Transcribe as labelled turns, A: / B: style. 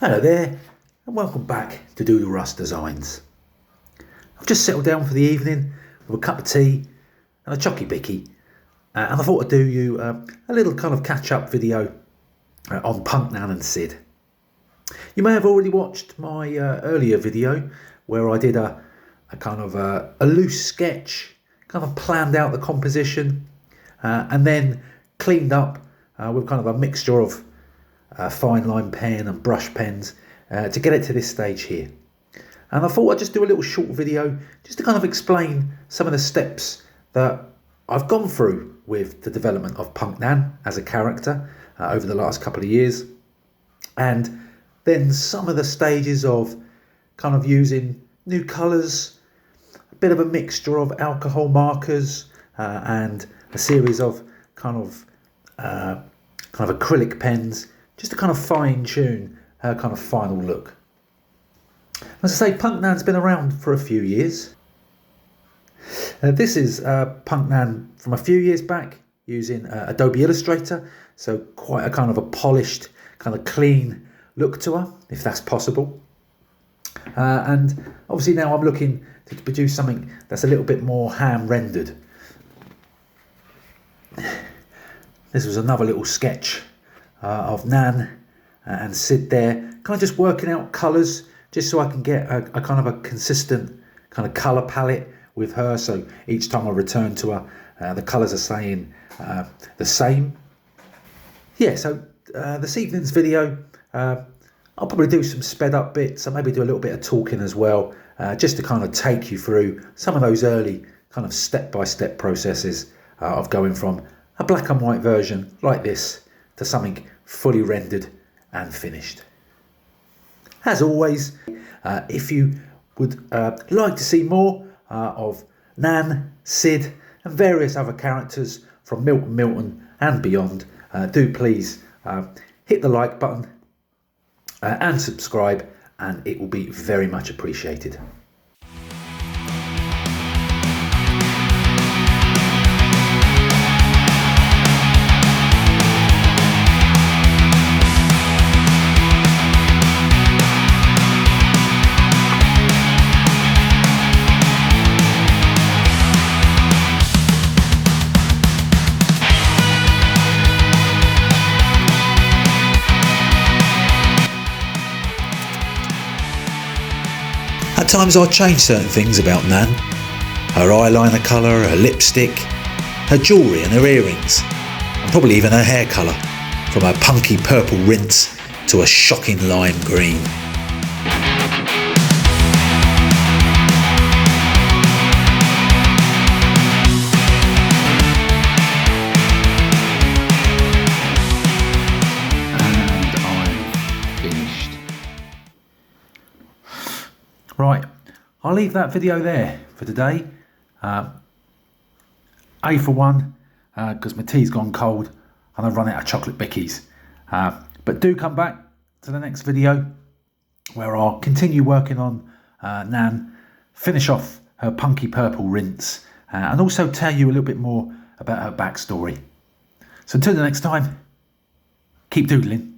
A: Hello there, and welcome back to Doodle Russ Designs. I've just settled down for the evening with a cup of tea and a chocky bicky, and I thought I'd do you a little kind of catch-up video on Punk Nan and Sid. You may have already watched my earlier video where I did a kind of a loose sketch, kind of planned out the composition, and then cleaned up with kind of a mixture of fine line pen and brush pens to get it to this stage here. And I thought I'd just do a little short video just to kind of explain some of the steps that I've gone through with the development of Punk Nan as a character over the last couple of years, and then some of the stages of kind of using new colours, a bit of a mixture of alcohol markers and a series of kind of acrylic pens, just to kind of fine tune her kind of final look. As I say, Punk Nan's been around for a few years. This is Punk Nan from a few years back using Adobe Illustrator, so quite a kind of a polished, kind of clean look to her, if that's possible. And obviously now I'm looking to produce something that's a little bit more hand-rendered. This was another little sketch of Nan and Sid there, kind of just working out colours, just so I can get a kind of a consistent kind of colour palette with her, so each time I return to her, the colours are staying the same. Yeah, so this evening's video, I'll probably do some sped up bits, and maybe do a little bit of talking as well, just to kind of take you through some of those early kind of step-by-step processes of going from a black and white version like this to something fully rendered and finished. As always, if you would like to see more of Nan, Sid and various other characters from Milton and beyond, do please hit the like button and subscribe, and it will be very much appreciated. At times I change certain things about Nan, her eyeliner colour, her lipstick, her jewellery and her earrings, and probably even her hair colour, from a punky purple rinse to a shocking lime green. Right, I'll leave that video there for today. A for one, because my tea's gone cold and I've run out of chocolate bickies. But do come back to the next video where I'll continue working on Nan, finish off her punky purple rinse, and also tell you a little bit more about her backstory. So until the next time, keep doodling.